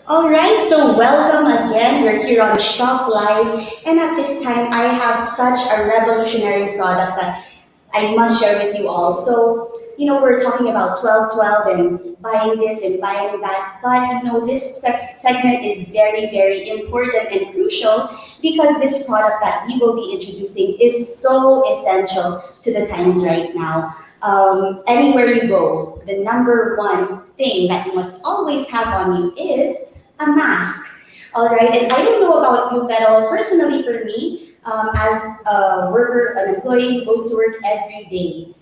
All right, so welcome again. We're here on ShopLive, and at this time, I have such a revolutionary product that I must share with you all. So, we're talking about 1212 and buying this and buying that, but this segment is very, very important and crucial because this product that we will be introducing is so essential to the times right now. Anywhere you go, the number one thing that you must always have on you is a mask. All right, and I don't know about you, but personally for me, as a worker, an employee who goes to work every day,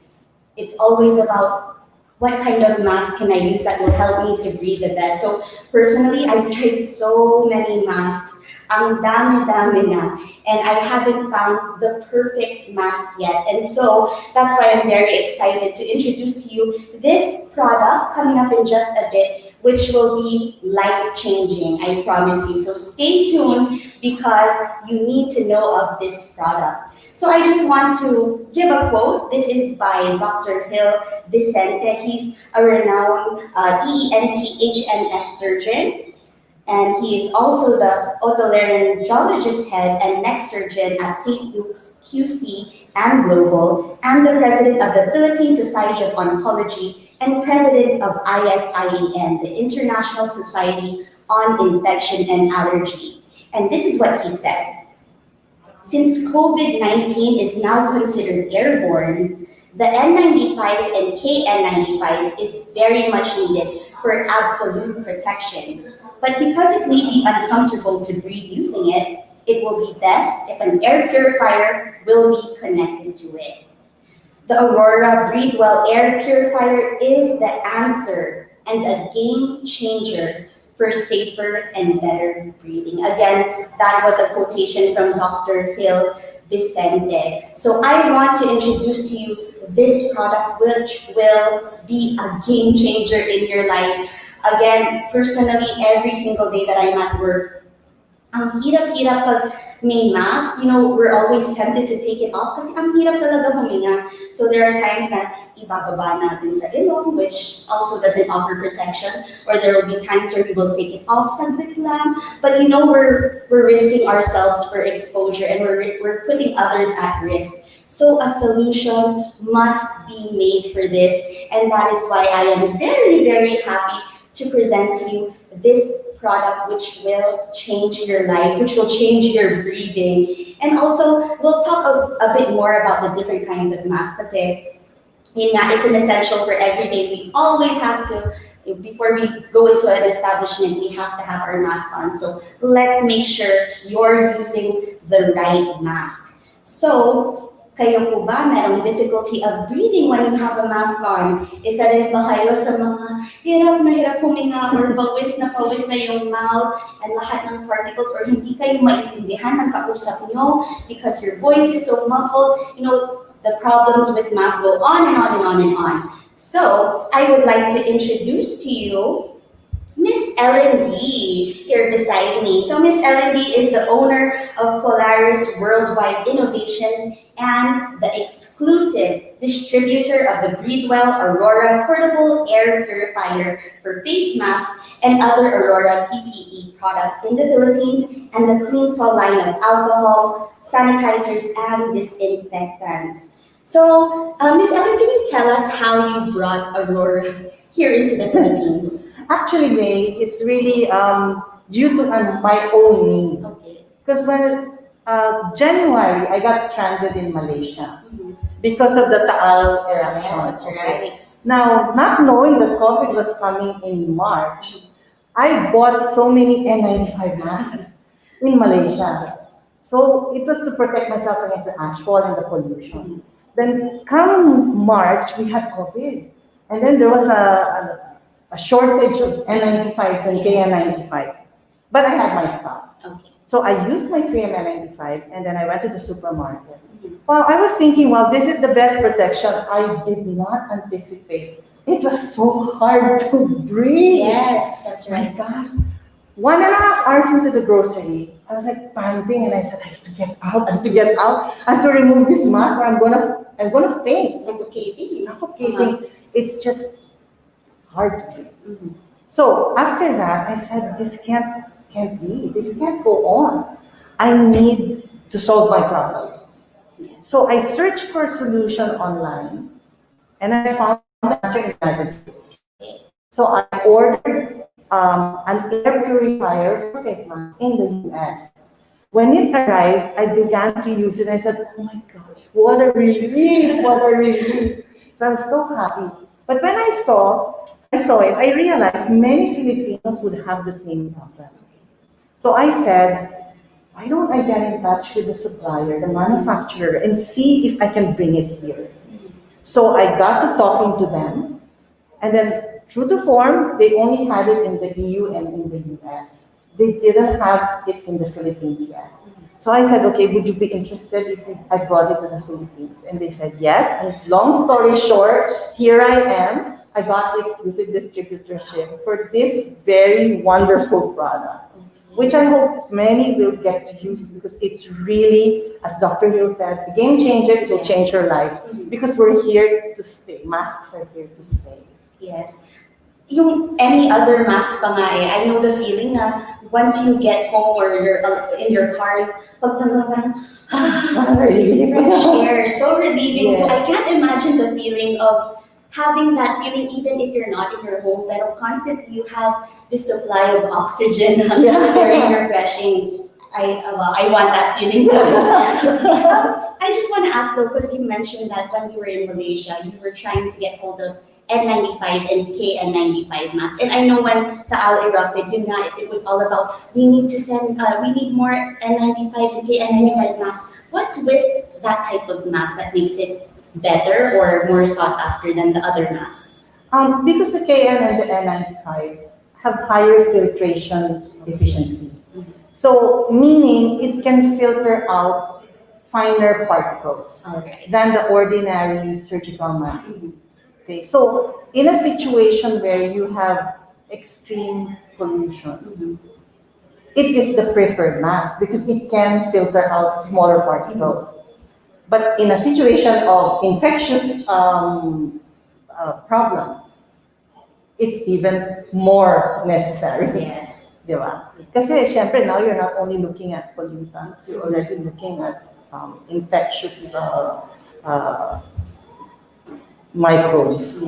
it's always about what kind of mask can I use that will help me to breathe the best. So personally, I've tried so many masks. Ang dami-dami na. And I haven't found the perfect mask yet. And so that's why I'm very excited to introduce to you this product coming up in just a bit, which will be life-changing, I promise you. So stay tuned because you need to know of this product. So I just want to give a quote. This is by Dr. Hill Vicente. He's a renowned ENT surgeon, and he is also the otolaryngologist head and neck surgeon at St. Luke's QC and Global, and the president of the Philippine Society of Oncology and president of ISIEN, the International Society on Infection and Allergy. And this is what he said. Since COVID-19 is now considered airborne, the N95 and KN95 is very much needed for absolute protection. But because it may be uncomfortable to breathe using it, it will be best if an air purifier will be connected to it. The Aurora Breathe Well Air Purifier is the answer and a game changer for safer and better breathing. Again, that was a quotation from Dr. Hill Vicente. So I want to introduce to you this product which will be a game changer in your life. Again, personally, every single day that I'm at work, ang hirap-hirap pag may mask, we're always tempted to take it off kasi ang hirap talaga huminga. So there are times that ibababa natin sa ilong, which also doesn't offer protection, or there will be times where we will take it off saglit lang. But we're risking ourselves for exposure and we're putting others at risk. So a solution must be made for this, and that is why I am very, very happy to present to you this product which will change your life, which will change your breathing. And also, we'll talk a bit more about the different kinds of masks kasi it's an essential for every day. We always have to, before we go into an establishment, we have to have our mask on. So let's make sure you're using the right mask. So, kayo po ba merong difficulty of breathing when you have a mask on? Isa rin ba kayo sa mga hirap na hirap huminga or pawis na yung mouth and lahat ng particles, or hindi kayo maintindihan ng kausap nyo because your voice is so muffled? The problems with masks go on and on and on and on. So I would like to introduce to you Miss Ellen D here beside me. So Miss Ellen D is the owner of Polaris Worldwide Innovations and the exclusive distributor of the BreatheWell Aurora Portable Air Purifier for face masks and other Aurora PPE products in the Philippines, and the Clean Sol line of alcohol, sanitizers, and disinfectants. So, Miss Ellen, can you tell us how you brought Aurora here into the Philippines? Actually, May, it's really due to my own need. Okay. Because when January, I got stranded in Malaysia because of the Taal eruption. Yes, that's right. Now, not knowing that COVID was coming in March, I bought so many N95 masks in Malaysia. Yes. So it was to protect myself against the ashfall and the pollution. Then come March, we had COVID. And then there was a shortage of N95s and KN95s. But I had my stock. Okay. So I used my 3M N95 and then I went to the supermarket. Well, I was thinking, well, this is the best protection. I did not anticipate. It was so hard to breathe. Yes, that's right. My gosh. 1.5 hours into the grocery, I was like panting and I said, I have to get out, I have to get out. I have to remove this mask or I'm gonna faint. Suffocating. Suffocating. It's just hard to breathe. So after that, I said, this can't be. This can't go on. I need to solve my problem. So I searched for a solution online, and I found the answer in the United States. So I ordered an air purifier for face mask in the US. When it arrived, I began to use it. I said, oh my gosh, what a relief, what a relief. So I was so happy. But when I saw it, I realized many Filipinos would have the same problem. So I said, why don't I get in touch with the supplier, the manufacturer, and see if I can bring it here? So I got to talking to them, and then true to form, they only had it in the EU and in the US. They didn't have it in the Philippines yet. So I said, okay, would you be interested if I brought it to the Philippines? And they said yes. And long story short, here I am. I got the exclusive distributorship for this very wonderful product, which I hope many will get to use because it's really, as Dr. Hill said, a game changer. It will change your life because we're here to stay. Masks are here to stay. Yes. Yung any other mask pa nga eh, I know the feeling na once you get home or you're in your car, pag parang, fresh air, so relieving. So I can't imagine the feeling of having that feeling even if you're not in your home, pero constantly you have this supply of oxygen, very refreshing. I want that feeling too. I just want to ask though, because you mentioned that when you were in Malaysia, you were trying to get hold of N95 and KN95 mask. And I know when the owl erupted, it was all about we need to send, we need more N95 and KN95 masks. What's with that type of mask that makes it better or more sought after than the other masks? Because the KN and the N95s have higher filtration efficiency. So, meaning it can filter out finer particles than the ordinary surgical masks. Okay, so in a situation where you have extreme pollution, it is the preferred mask because it can filter out smaller particles. But in a situation of infectious problem, it's even more necessary. Yes. Di ba? Kasi syempre now you're not only looking at pollutants, you're already looking at infectious microbes.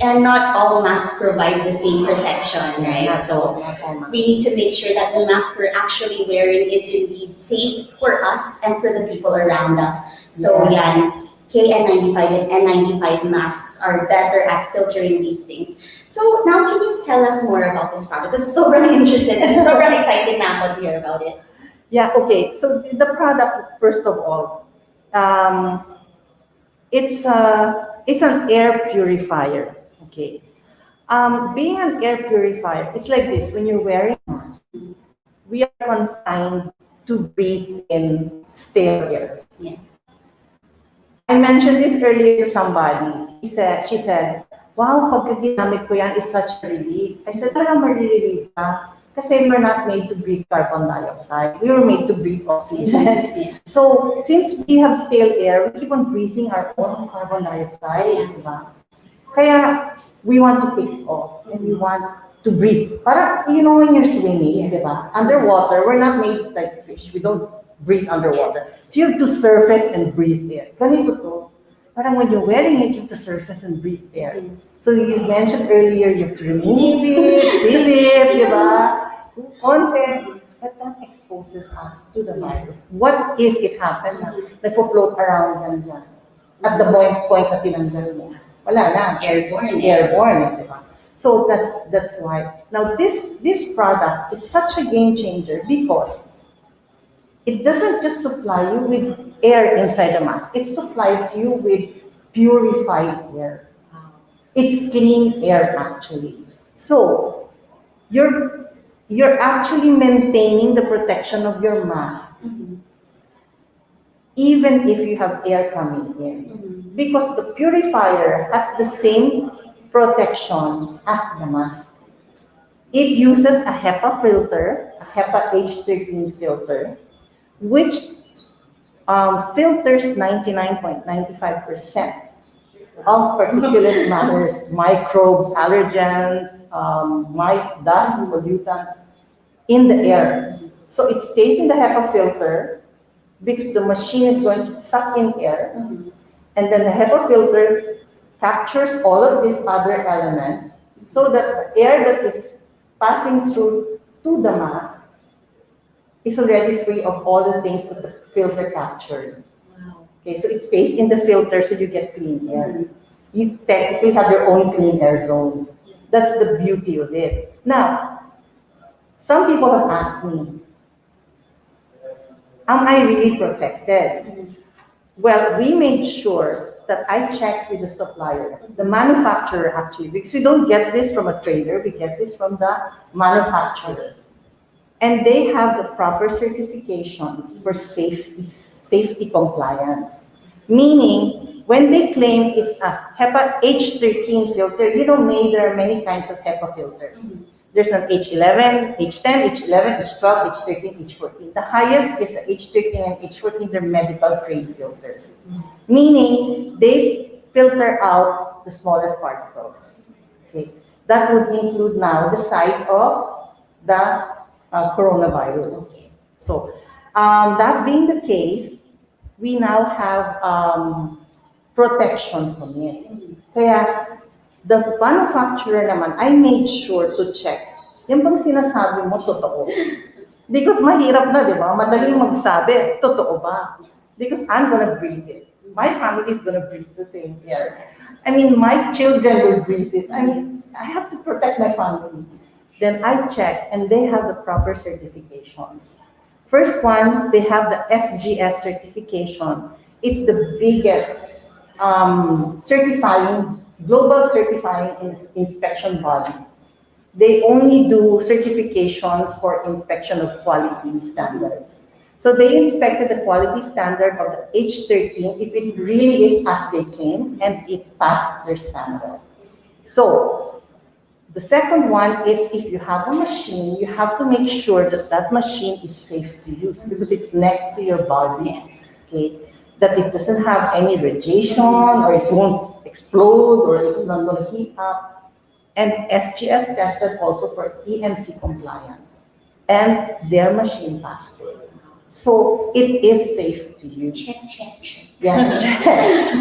And not all masks provide the same protection, right? So we need to make sure that the mask we're actually wearing is indeed safe for us and for the people around us. So yan, KN95 and N95 masks are better at filtering these things. So now can you tell us more about this product? Because I'm so very interested and so very excited now to hear about it. Yeah, okay. So the product, first of all, it's an air purifier. Okay. Being an air purifier, it's like this. When you're wearing a mask, we are confined to breathe in stale air. Yeah. I mentioned this earlier to somebody. She said, wow, pagka ginamit ko yan is such a relief. I said, parang marilieve ka. Kasi we're not made to breathe carbon dioxide. We were made to breathe oxygen. So, since we have stale air, we keep on breathing our own carbon dioxide. Diba? Kaya, we want to take off and we want to breathe. Parang, you know, when you're swimming, diba? Underwater, we're not made like fish. We don't breathe underwater. So you have to surface and breathe air. Ganito to. Parang when you're wearing it, you have to surface and breathe air. So you mentioned earlier, you have to remove it, seal it, diba? Konti. But that exposes us to the virus. What if it happened na nagfo-float around yan dyan? At the point na tinanggal mo. Wala na. Airborne. Diba? So that's why. Now this product is such a game changer because it doesn't just supply you with air inside the mask. It supplies you with purified air. It's clean air actually. So you're actually maintaining the protection of your mask even if you have air coming in. Because the purifier has the same protection as the mask. It uses a HEPA filter, a HEPA H13 filter, which filters 99.95% of particulate matters, microbes, allergens, mites, dust, pollutants in the air. So it stays in the HEPA filter because the machine is going to suck in air, and then the HEPA filter captures all of these other elements so that the air that is passing through to the mask is already free of all the things that the filter captured. Wow. Okay, so it stays in the filter so you get clean air. You technically have your own clean air zone. That's the beauty of it. Now, some people have asked me, am I really protected? Well, we made sure that I checked with the supplier, the manufacturer actually, because we don't get this from a trader, we get this from the manufacturer. And they have the proper certifications for safety compliance. Meaning, when they claim it's a HEPA H13 filter, you know, there are many kinds of HEPA filters. There's an H11, H10, H11, H12, H13, H14. The highest is the H13 and H14, they're medical grade filters. Meaning, they filter out the smallest particles. Okay, that would include now the size of the coronavirus. So, that being the case, we now have protection from it. Kaya, the manufacturer naman, I made sure to check. Yung bang sinasabi mo, totoo. Because mahirap na, di ba? Madaling magsabi, totoo ba? Because I'm gonna breathe it. My family is gonna breathe the same air. I mean, my children will breathe it. I mean, I have to protect my family. Then I check, and they have the proper certifications. First one, they have the SGS certification. It's the biggest global certifying inspection body. They only do certifications for inspection of quality standards. So they inspected the quality standard of the H13 if it really is as they claim and it passed their standard. So the second one is if you have a machine, you have to make sure that that machine is safe to use because it's next to your body. Okay? That it doesn't have any radiation or it won't explode or it's not going to heat up. And SGS tested also for EMC compliance and their machine passed it. So it is safe to use. Check. Yes,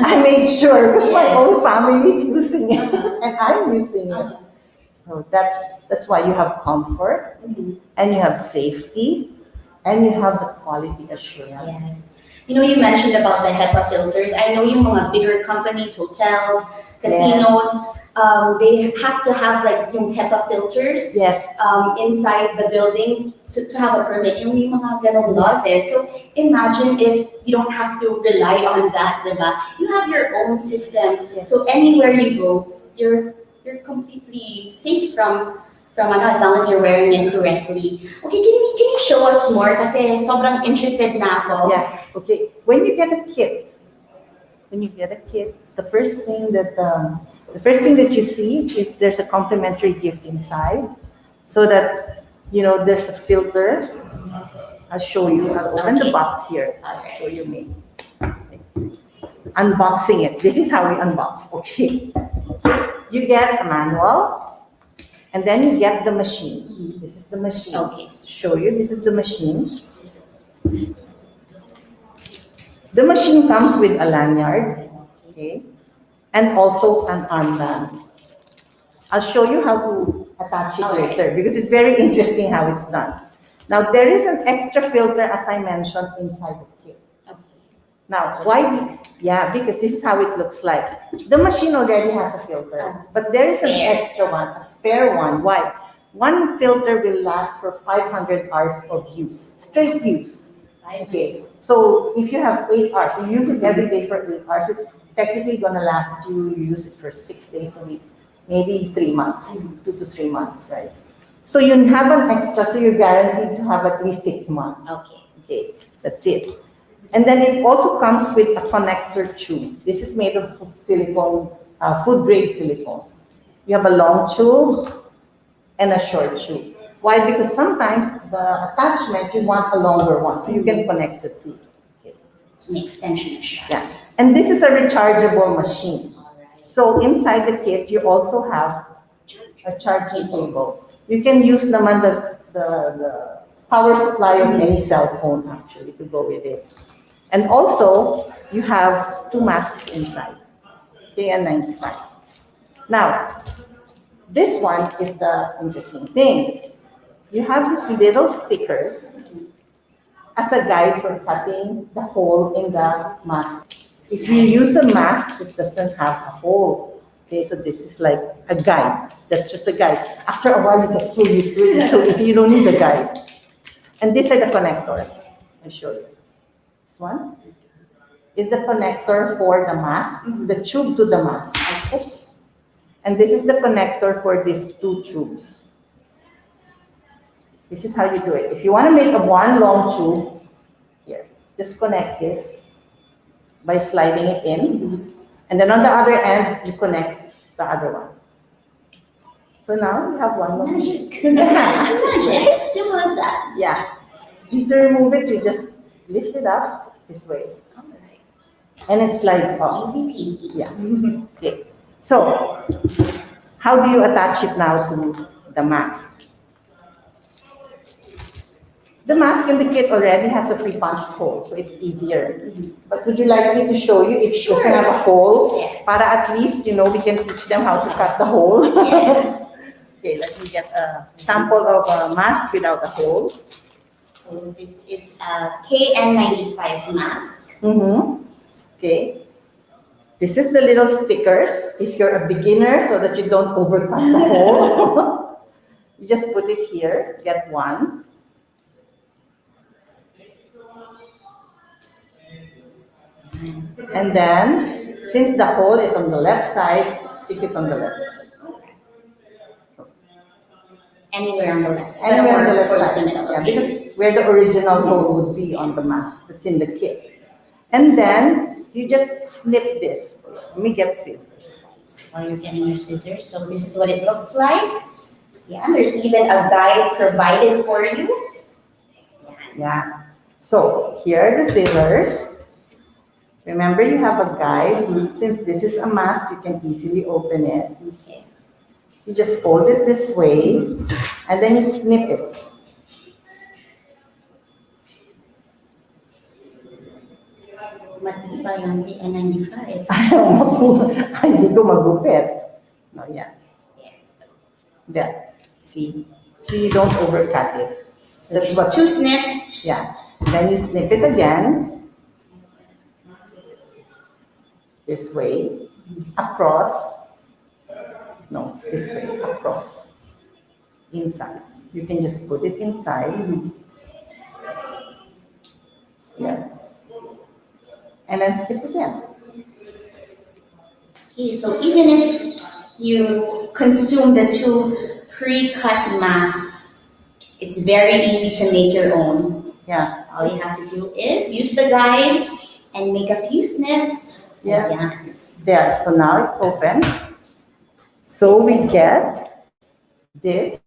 I made sure because my whole family is using it and I'm using it. So that's why you have comfort and you have safety and you have the quality assurance. Yes. You know, you mentioned about the HEPA filters. I know yung mga bigger companies, hotels, casinos, they have to have like yung HEPA filters inside the building to have a permit. Yung may mga ganong laws eh. So imagine if you don't have to rely on that, diba? You have your own system. So anywhere you go, you're completely safe from as long as you're wearing it correctly. Okay, can you show us more? Kasi sobrang interested na ako. Yeah. Okay. When you get a kit, the first thing that you see is there's a complimentary gift inside, so that you know there's a filter. I'll show you. I'll open the box here. I'll show you me. Unboxing it. This is how we unbox. Okay. You get a manual. And then you get the machine. This is the machine. Okay. To show you, this is the machine. The machine comes with a lanyard, okay, and also an armband. I'll show you how to attach it later because it's very interesting how it's done. Now there is an extra filter, as I mentioned, inside the kit. Now, why? Yeah, because this is how it looks like. The machine already has a filter, but there is an extra one, a spare one. Why? One filter will last for 500 hours of use, straight use. Okay, so if you have 8 hours, you use it every day for 8 hours, it's technically gonna last you use it for 6 days a week, maybe 3 months, 2 to 3 months, right? So you have an extra, so you're guaranteed to have at least 6 months. Okay, that's it. And then it also comes with a connector tube. This is made of silicone, food grade silicone. You have a long tube and a short tube. Why? Because sometimes the attachment, you want a longer one, so you can connect the two. Okay. It's an extension. Yeah. And this is a rechargeable machine. So inside the kit, you also have a charging cable. You can use naman the power supply of any cell phone actually to go with it. And also, you have two masks inside, KN95. Now, this one is the interesting thing. You have these little stickers as a guide for cutting the hole in the mask. If you use the mask, it doesn't have a hole. Okay, so this is like a guide. That's just a guide. After a while, you get so used to it. It's so easy. You don't need the guide. And these are the connectors. I'll show you. This one is the connector for the mask, the tube to the mask. Oops. And this is the connector for these two tubes. This is how you do it. If you want to make a one long tube, here, just connect this by sliding it in. And then on the other end, you connect the other one. So now you have one long tube. Magic. Magic. Simple as that. Yeah. So to remove it, you just lift it up this way. All right. And it slides off. Easy peasy. Yeah. Okay. So, how do you attach it now to the mask? The mask in the kit already has a pre-punched hole, so it's easier. But would you like me to show you if it doesn't have a hole? Yes. Para at least, we can teach them how to cut the hole. Yes. Okay, let me get a sample of a mask without a hole. So this is a KN95 mask. Okay. This is the little stickers, if you're a beginner, so that you don't overcut the hole. You just put it here, get one. And then, since the hole is on the left side, stick it on the left side. So, Anywhere on the left side. anywhere on the or left towards side. the middle. Yeah, Okay. because where the original hole would be on the mask that's in the kit. And then, you just snip this. Let me get scissors. While you're getting your scissors, so this is what it looks like. Yeah, there's even a guide provided for you. Yeah. So, here are the scissors. Remember, you have a guide. Since this is a mask, you can easily open it. Okay. You just fold it this way, and then you snip it. Matibay yung KN95. Hindi ko magupit. No, yeah. There. See? So you don't overcut it. So That's there's what- two snips. Yeah. Then you snip it again. This way. Across. No, this way. Across. Inside. You can just put it inside. Yeah. And then snip again. Okay, so even if you consume the two pre-cut masks, it's very easy to make your own. Yeah. All you have to do is use the guide and make a few snips. Yeah. There. So now it opens. So we get this.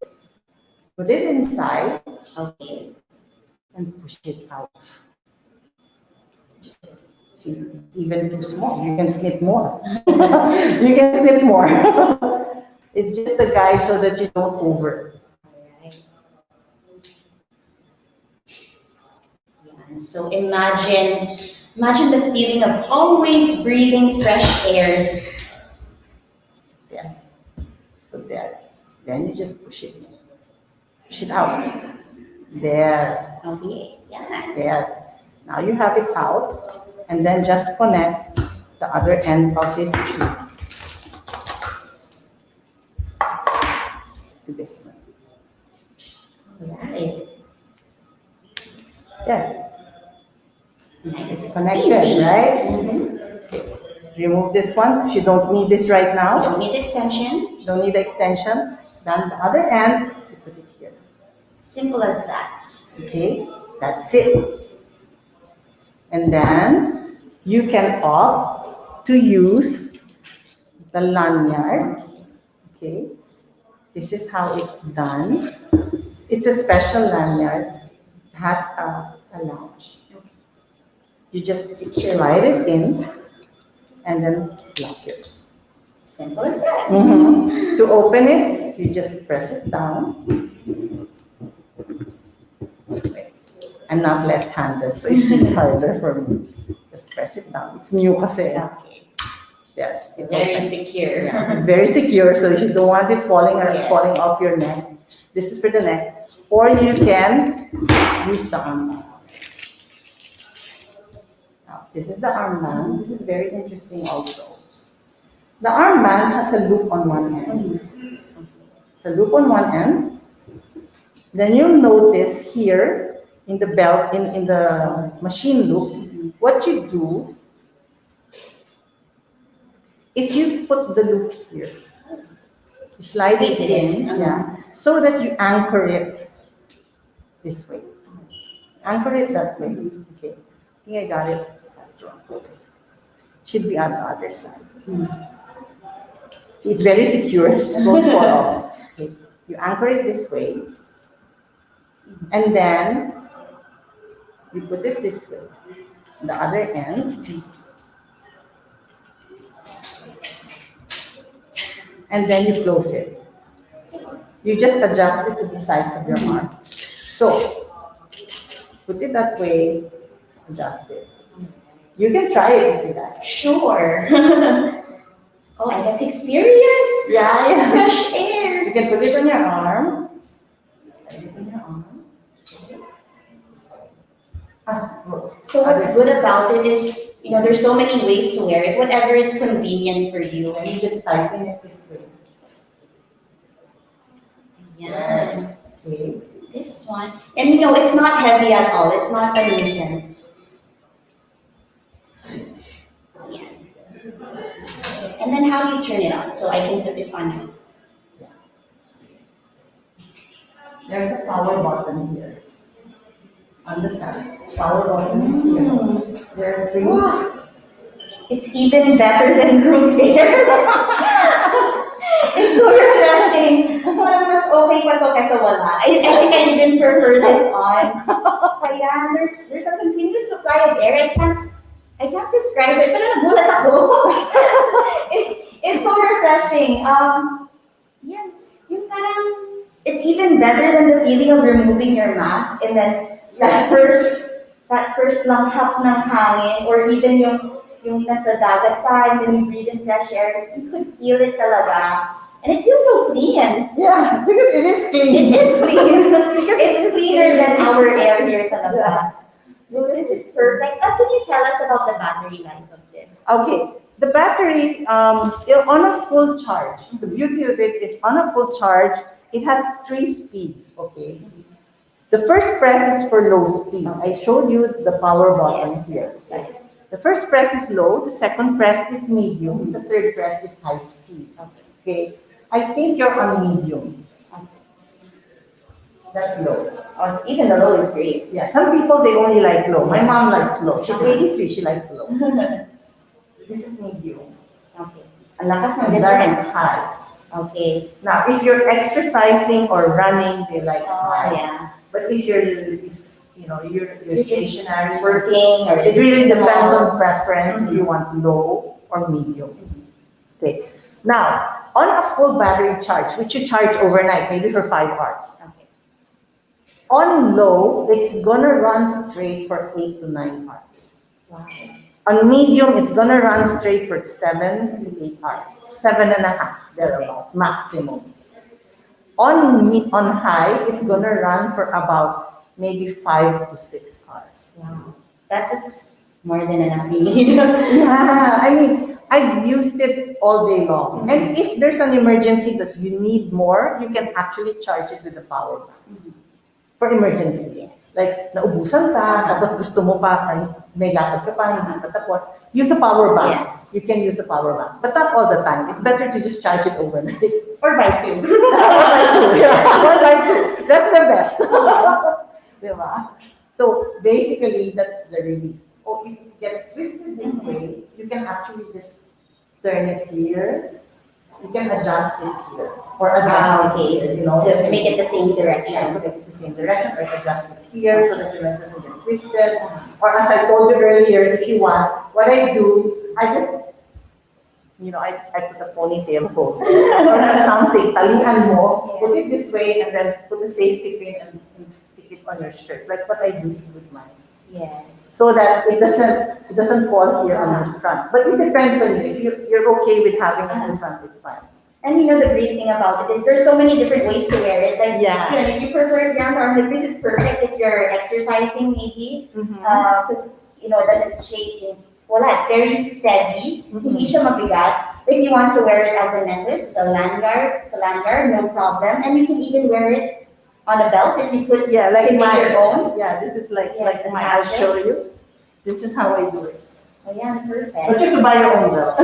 Put it inside Okay. and push it out. See, it's even too small. You can snip more. You can snip more. It's just a guide so that you don't over. Alright. Yeah, and so imagine the feeling of always breathing fresh air. There. So there. Then you just push it in. Push it out. There. Okay, yeah. There. Now you have it out, and then just connect the other end of this tube to this one. Alright. There. Nice. It's connected, Easy. right? Mhm. Remove this one. You don't need this right You now. don't need extension. Don't need the extension. Then the other end, you put it here. Simple as that. Okay, that's it. And then you can opt to use the lanyard. Okay, this is how it's done. It's a special lanyard. It has a latch. You just slide it in and then lock it. Simple as that. To open it, you just press it down. Wait, I'm not left-handed, so it's really harder for me. Just press it down. It's new kasi. Okay. Yeah, it Very opens. secure. Yeah, it's very secure, so you don't want it falling or Yes. falling off your neck. This is for the neck. Or you can use the armband. Now, this is the armband. This is very interesting also. The armband has a loop on one end. It's a loop on one end. Then you'll notice here in the belt, in the machine loop, what you do is you put the loop here. You slide it Squeeze it in. in, yeah, so that you anchor it this way. Anchor it that way. Okay. I think I got it. Should be on the other side. See, it's very secure. It won't fall off. Okay. You anchor it this way. And then you put it this way. The other end. And then you close it. You just adjust it to the size of your arm. So, put it that way, adjust it. You can try it if you like. Sure. Oh, and that's experience. Yeah. Fresh air. You can put it on your arm. Put it on your arm. So what's good about it is, there's so many ways to wear it, whatever is convenient for you. And you just tighten it this way. Yeah. Okay. This one. And it's not heavy at all. It's not a nuisance. Yeah. And then how do you turn it on? So I can put this on. There's a power button here. Understand? Power button is here. There are three. Wow. It's even better than room air. It's so refreshing. Parang mas okay pa to kesa wala. I think I even prefer this on. Kaya there's a continuous supply of air. I can't describe it, pero nagulat ako. It's so refreshing. Yeah, yung parang, it's even better than the feeling of removing your mask and then that first langhap ng hangin or even yung nasa dagat ka and then you breathe in fresh air, you could feel it talaga. And it feels so clean. Yeah, because it is clean. It is clean. It's cleaner than our air here talaga. So this is perfect. Can you tell us about the battery life of this? Okay, the battery, on a full charge, the beauty of it is on a full charge, it has 3 speeds, okay? The first press is for low speed. I showed you the power button here. The first press is low, the second press is medium, the third press is high speed. Okay, I think you're on medium. That's low. Oh, so even the low is great. Yeah, some people, they only like low. My mom likes low. She's 83, she likes low. This is medium. Okay. Ang lakas ng And that's difference. high. Okay. Now, if you're exercising or running, they like Oh, high. yeah. But if you're You're just stationary, working or it really depends on preference if you want low or medium. Okay. Now, on a full battery charge, which you charge overnight, maybe for 5 hours. Okay. On low, it's gonna run straight for 8 to 9 hours. Wow. On medium, it's gonna run straight for 7 to 8 hours. 7.5, thereabouts, maximum. On high, it's gonna run for about maybe 5 to 6 hours. Wow. That's more than enough really. Yeah, I mean, I've used it all day long. And if there's an emergency that you need more, you can actually charge it with the power bank. For emergency. Yes. Like, naubusan ka, tapos gusto mo pa, may lakad ka pa, hindi pa tapos, use a power bank. Yes. You can use a power bank. But not all the time. It's better to just charge it overnight. Or buy 2. Or buy 2. Yeah. Or buy 2. That's the best. Diba? So, basically, that's the relief. Oh, if it gets twisted this way, you can actually just turn it here. You can adjust it here. Or adjust it here, To make it the same direction. Yeah, to make it the same direction, or adjust it here so that the lens doesn't get twisted. Or as I told you earlier, if you want, what I do, I just I put a ponytail ko or something, talian mo, put it this way, and then put a safety pin and stick it on your shirt, like what I do with mine. Yes. So that it doesn't fall here on the front. But it depends on you. If you're okay with having it in front, it's fine. And the great thing about it is there's so many different ways to wear it. Like, Yeah. if you prefer ground arm, like this is perfect if you're exercising maybe. Because, it doesn't shake. Wala, it's very steady. Hindi siya mabigat. If you want to wear it as a necklace, it's a lanyard, no problem. And you can even wear it on a belt if you put like can make your own. Yeah, this is like Yes, mine. I'll attach it. show you. This is how I do it. Oh yeah, perfect. But you have to buy your own belt.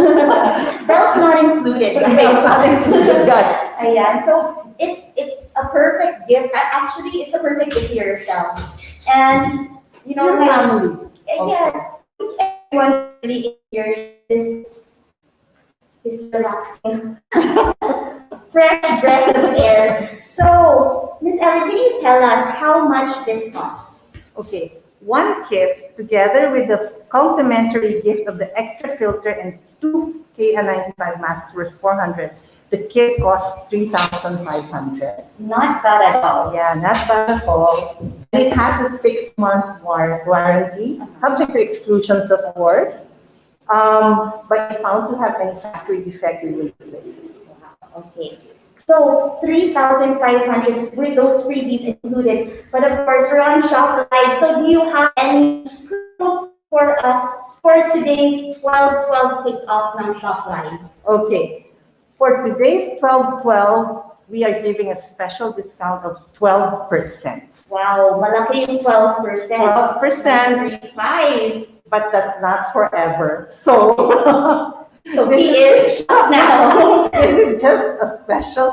Belt's not included. Belt's not included, guys. Yeah, so it's a perfect gift. Actually, it's a perfect gift to yourself. And Your family. yes, everyone really here is relaxing. Fresh breath of air. So, Miss Ellen, can you tell us how much this costs? Okay, one kit together with the complimentary gift of the extra filter and 2 KN95 masks worth 400. The kit costs 3,500. Not bad at all. Yeah, not bad at all. It has a 6-month warranty, subject to exclusions, of course. But if found to have any factory defect, we will replace it. Okay. So 3,500 with those freebies included. But of course, we're on ShopLive. So do you have any promos for us for today's 12/12 kickoff on ShopLive? Okay. For today's 12/12, we are giving a special discount of 12%. Wow, malaki yung 12%. 12%. 5. But that's not forever. So, So he is shop now. this is just a special,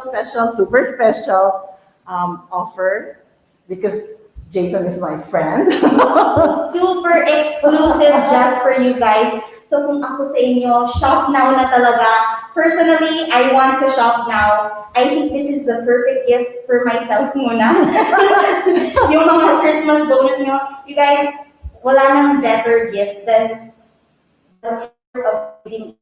super special offer because Jason is my friend. So super exclusive just for you guys. So kung ako sa inyo, shop now na talaga. Personally, I want to shop now. I think this is the perfect gift for myself muna. Yung mga Christmas bonus nyo, you guys, wala nang better gift than the gift of giving.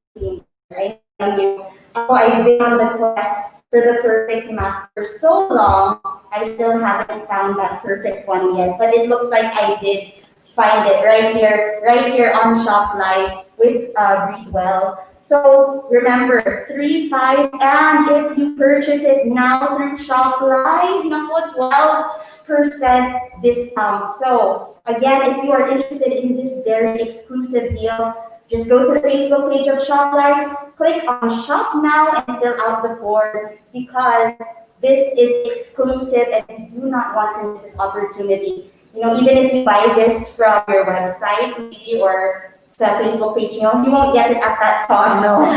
I tell you, I've been on the quest for the perfect mask for so long. I still haven't found that perfect one yet, but it looks like I did find it right here on ShopLive with Breedwell. So remember, 3,500, and if you purchase it now through ShopLive, it's 12% discount. So again, if you are interested in this very exclusive deal, just go to the Facebook page of ShopLive, click on Shop Now, and fill out the form because this is exclusive and you do not want to miss this opportunity. Even if you buy this from your website, maybe, or sa Facebook page, you won't get it at that cost. No.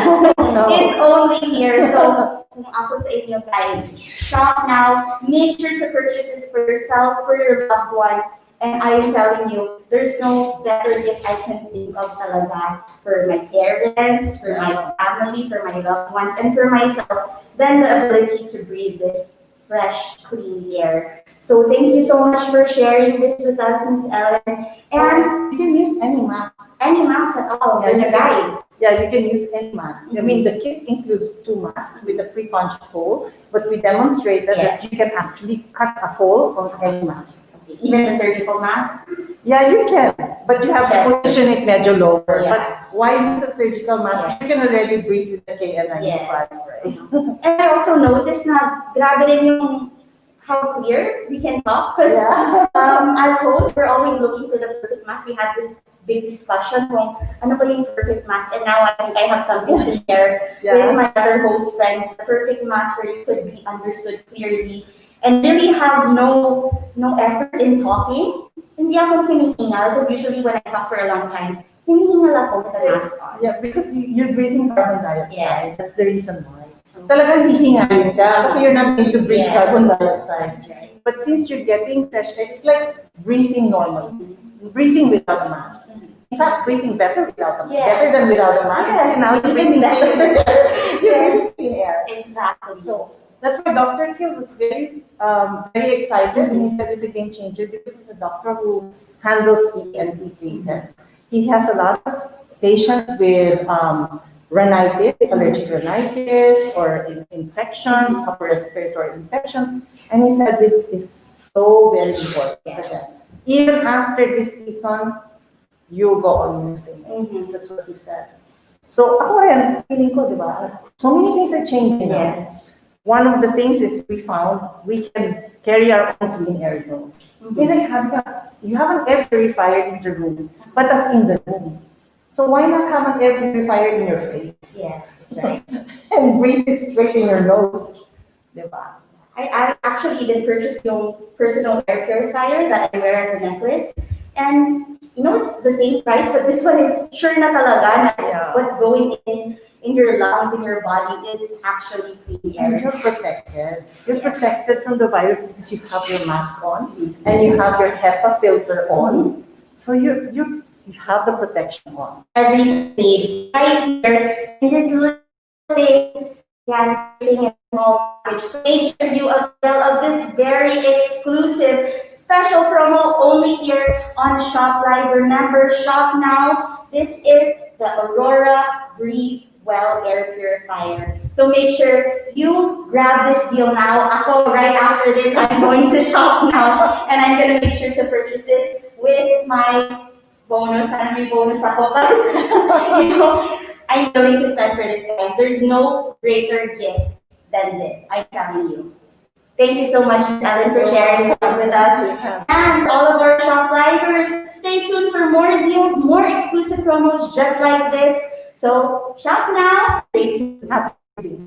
It's only here. So, kung ako sa inyo guys, shop now. Make sure to purchase this for yourself, for your loved ones. And I am telling you, there's no better gift I can think of talaga for my parents, for my family, for my loved ones, and for myself than the ability to breathe this fresh, clean air. So thank you so much for sharing this with us, Miss Ellen. And you can use any mask. Any mask at all. Yeah, There's a guide. Yeah, you can use any mask. I mean, the kit includes 2 masks with a pre-punched hole, but we demonstrated that you can actually cut a hole on any mask. Even the surgical mask? Yeah, you can, but you have to position it medyo lower. Yeah. But why use a surgical mask? Yes. You can already breathe with the KN95, Yes. right? And I also noticed na grabe rin yung how clear we can talk. Because as hosts, we're always looking for the perfect mask. We had this big discussion kung ano ba yung perfect mask. And now I think I have something to share with my other host friends. The perfect mask where you could be understood clearly and really have no effort in talking. Hindi ako hinihingal because usually when I talk for a long time, hinihingal ako with the mask on. Yeah, because you're breathing carbon dioxide. Yes. That's the reason why. Talagang hihingalin ka kasi you're not going to breathe carbon dioxide. That's right. But since you're getting fresh air, it's like breathing normally. Breathing without a mask. In fact, breathing better without a mask. Yes. Better than without a mask. Yes. Now you're Even breathing better. You're Yes. breathing air. Exactly. So that's why Dr. Hill was very excited. And he said it's a game changer because he's a doctor who handles ENT cases. He has a lot of patients with rhinitis, allergic rhinitis, or infections, upper respiratory infections. And he said this is so very important for them. Yes. Even after this season, you go on using it. Mhm. That's what he said. So ako rin, feeling ko, di ba? So many things are changing now. Yes. One of the things is we found we can carry our own clean air zone. It's like you have an air purifier in the room, but that's in the room. So why not have an air purifier in your face Yes, that's right. and breathe it straight in your nose? Diba? I actually even purchased my personal air purifier that I wear as a necklace. And it's the same price, but this one is sure na talaga na Yeah. what's going in your lungs, in your body is actually clean And air. you're protected. You're Yes. protected from the virus because you have your mask on and you have your HEPA filter on. So you have the protection on. Everything made right here in this little thing, yeah, everything in a small package. So make sure you avail of this very exclusive special promo only here on ShopLive. Remember, shop now. This is the Aurora Breathe Well Air Purifier. So make sure you grab this deal now. Ako, right after this, I'm going to shop now and I'm going to make sure to purchase this with my bonus and may bonus ako. I'm willing to spend for this, guys. There's no greater gift than this. I'm telling you. Thank you so much, Ms. Ellen, for sharing this with us. And for all of our shop livers, stay tuned for more deals, more exclusive promos just like this. So shop now. Stay tuned. Happy